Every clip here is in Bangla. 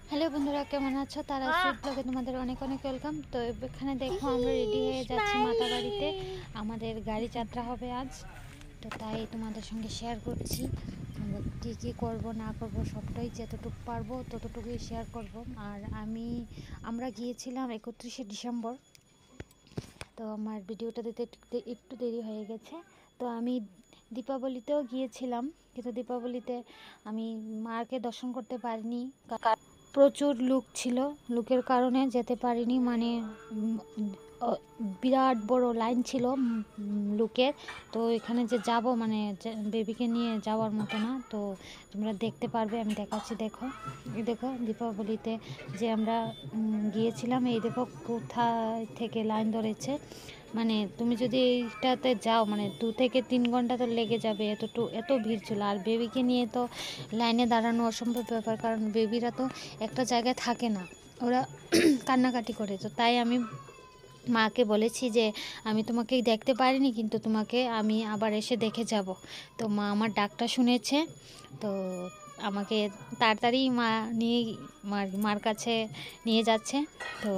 হ্যালো বন্ধুরা, কেমন আছো? তারা সুইট ব্লগে তোমাদের অনেক অনেক ওয়েলকাম। তো এখানে দেখো আমরা রেডি হয়ে যাচ্ছি মাতাবাড়িতে। আমাদের গাড়ি যাত্রা হবে আজ, তো তাই তোমাদের সঙ্গে শেয়ার করছি আমরা কী কী করবো না করবো, সবটাই যতটুকু পারবো ততটুকুই শেয়ার করব। আর আমরা গিয়েছিলাম 31শে ডিসেম্বর, তো আমার ভিডিওটা দিতে একটু দেরি হয়ে গেছে। তো আমি দীপাবলিতেও গিয়েছিলাম, কিন্তু দীপাবলিতে আমি মাকে দর্শন করতে পারিনি, প্রচুর লোক ছিল। লোকের কারণে যেতে পারিনি, মানে বিরাট বড় লাইন ছিল লোকের। তো এখানে যে যাব, মানে বেবিকে নিয়ে যাওয়ার মতো না। তো তোমরা দেখতে পারবে, আমি দেখাচ্ছি। দেখো, এই দেখো দীপাবলিতে যে আমরা গিয়েছিলাম, এই দেখো কোথায় থেকে লাইন ধরেছে। মানে তুমি যদি এইটাতে যাও, মানে 2 থেকে 3 ঘন্টা তো লেগে যাবে, এত ভিড় ছিল। আর বেবিকে নিয়ে তো লাইনে দাঁড়ানো অসম্ভব ব্যাপার, কারণ বেবিরা তো একটা জায়গায় থাকে না, ওরা কান্নাকাটি করে। তো তাই আমি মাকে বলেছি যে আমি তোমাকে দেখতে পারিনি, কিন্তু তোমাকে আমি আবার এসে দেখে যাব। তো মা আমার ডাকটা শুনেছে, তো আমাকে তাড়াতাড়ি মার কাছে নিয়ে যাচ্ছে। তো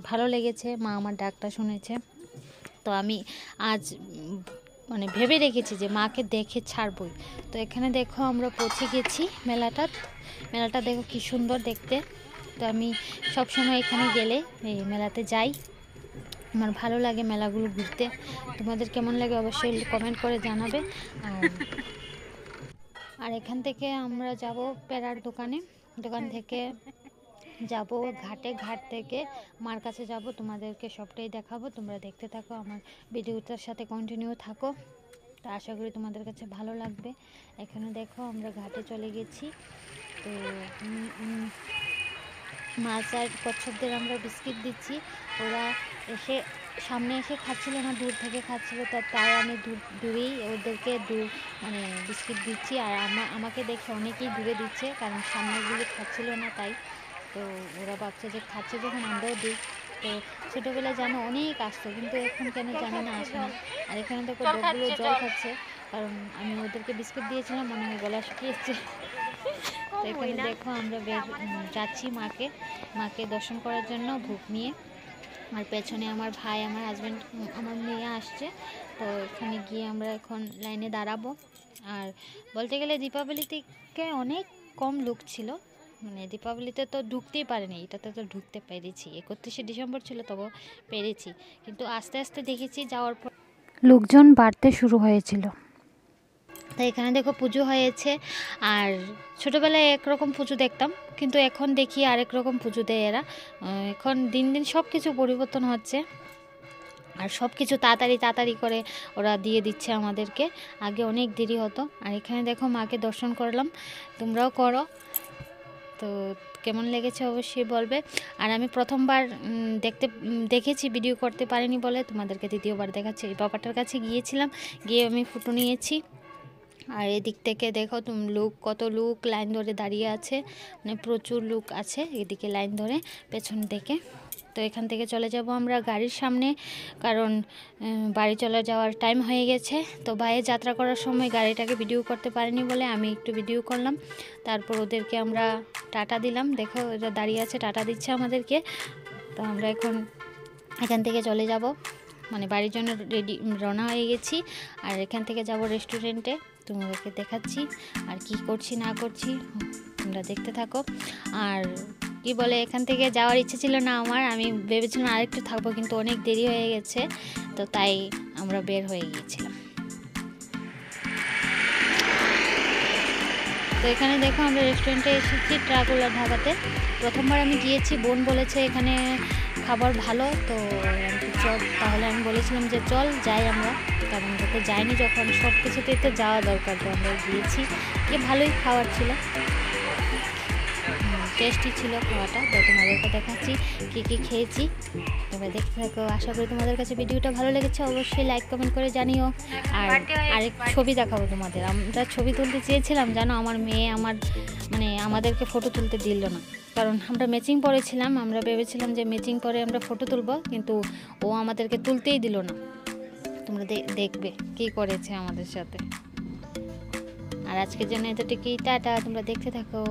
ভালো লেগেছে, মা আমার ডাকটা শুনেছে। তো আমি আজ মানে ভেবে রেখেছি যে মাকে দেখে ছাড়বই। তো এখানে দেখো আমরা পৌঁছে গেছি মেলাটা দেখো কি সুন্দর দেখতে। তো আমি সব সময় এখানে গেলে এই মেলাতে যাই, আমার ভালো লাগে মেলাগুলো ঘুরতে। তোমাদের কেমন লাগে অবশ্যই কমেন্ট করে জানাবে। আর এখান থেকে আমরা যাব পেড়ার দোকান থেকে যাব ঘাট থেকে মার কাছে যাব। তোমাদেরকে সবটাই দেখাবো, তোমরা দেখতে থাকো, আমার ভিডিওটার সাথে কন্টিনিউ থাকো। তো আশা করি তোমাদের কাছে ভালো লাগবে। এখানে দেখো আমরা ঘাটে চলে গেছি। তো মাছ আর কচ্ছপদের আমরা বিস্কিট দিচ্ছি। ওরা সামনে এসে খাচ্ছিল না, দূর থেকে খাচ্ছিল। তাই আমি দূরেই ওদেরকে মানে বিস্কিট দিচ্ছি। আর আমাকে দেখে অনেকেই দূরে দিচ্ছে, কারণ সামনেগুলো খাচ্ছিল না তাই। তো ওরা ভাবছে যে খাচ্ছে যখন আমরাও দিই। তো ছোটোবেলায় জানো অনেক আসতো, কিন্তু এখন কেন জানি না আসে না। আর এখানে দেখো ডগগুলো জল খাচ্ছে, কারণ আমি ওদেরকে বিস্কিট দিয়েছিলাম, মনে হয় গলা শুকিয়েছে। তো এখানে দেখো আমরা যাচ্ছি মাকে দর্শন করার জন্য ভোগ নিয়ে। আর পেছনে আমার ভাই, আমার হাজব্যান্ড, আমার মেয়ে আসছে। তো এখানে গিয়ে আমরা এখন লাইনে দাঁড়াবো। আর বলতে গেলে দীপাবলি থেকে অনেক কম লোক ছিল, মানে দীপাবলিতে তো ঢুকতেই পারিনি, এটাতে তো ঢুকতে পেরেছি। 31শে ডিসেম্বর ছিল, তবু পেরেছি। কিন্তু আস্তে আস্তে দেখেছি যাওয়ার পর লোকজন বাড়তে শুরু হয়েছিল। তো এখানে দেখো পুজো হয়েছে। আর ছোটোবেলায় একরকম পুজো দেখতাম, কিন্তু এখন দেখি আরেক রকম পুজো দেয় এরা। এখন দিন দিন সব কিছু পরিবর্তন হচ্ছে, আর সব কিছু তাড়াতাড়ি করে ওরা দিয়ে দিচ্ছে আমাদেরকে। আগে অনেক দেরি হতো। আর এখানে দেখো মাকে দর্শন করলাম, তোমরাও করো। তো কেমন লেগেছে অবশ্যই বলবে। আর আমি প্রথমবার দেখেছি, ভিডিও করতে পারিনি বলে তোমাদেরকে দ্বিতীয়বার দেখাচ্ছি। এই বাবাটার কাছে গিয়েছিলাম, গিয়ে আমি ফটো নিয়েছি। আর এদিক থেকে দেখো কত লোক লাইন ধরে দাঁড়িয়ে আছে, মানে প্রচুর লোক আছে এদিকে লাইন ধরে পেছন থেকে। তো এখান থেকে চলে যাব আমরা গাড়ির সামনে, কারণ বাড়ি চলে যাওয়ার টাইম হয়ে গেছে। তো বাইরে যাত্রা করার সময় গাড়িটাকে ভিডিও করতে পারিনি বলে আমি একটু ভিডিও করলাম। তারপর ওদেরকে আমরা টাটা দিলাম, দেখো ওরা দাঁড়িয়ে আছে, টাটা দিচ্ছে আমাদেরকে। তো আমরা এখান থেকে চলে যাব, মানে বাড়ির জন্য রওনা হয়ে গেছি। আর এখান থেকে যাব রেস্টুরেন্টে, তোমাদেরকে দেখাচ্ছি আর কি করছি না করছি, তোমরা দেখতে থাকো। আর কি বলে, এখান থেকে যাওয়ার ইচ্ছে ছিল না আমার, আমি ভেবেছিলাম আরেকটু থাকবো, কিন্তু অনেক দেরি হয়ে গেছে। তো তাই আমরা বের হয়ে গিয়েছিলাম। তো এখানে দেখো আমরা রেস্টুরেন্টে এসেছি, ট্রাকুলা ধাবাতে। প্রথমবার আমি গিয়েছি, বোন বলেছে এখানে খাবার ভালো। তো চল, তাহলে আমি বলেছিলাম যে চল যাই আমরা, কারণ যাতে যাইনি যখন সব কিছুতেই তো যাওয়া দরকার। তো আমরা গিয়েছি, ভালোই খাবার ছিল, টেস্টি ছিল খাওয়াটা। তো তোমাদেরকে দেখাচ্ছি কী খেয়েছি, তোমরা দেখতে থাকো। আশা করি তোমাদের কাছে ভিডিওটা ভালো লেগেছে, অবশ্যই লাইক কমেন্ট করে জানিও। আর আরেক ছবি দেখাবো তোমাদের। আমরা ছবি তুলতে চেয়েছিলাম, জানো আমার মেয়ে আমাদেরকে ফটো তুলতে দিল না, কারণ আমরা ম্যাচিং পরেছিলাম। আমরা ভেবেছিলাম যে ম্যাচিং পরে আমরা ফটো তুলবো, কিন্তু ও আমাদেরকে তুলতেই দিল না। তোমরা দেখবে কি করেছে আমাদের সাথে। আর আজকের জন্য এতটুকুই। টাটা, তোমরা দেখতে থাকো।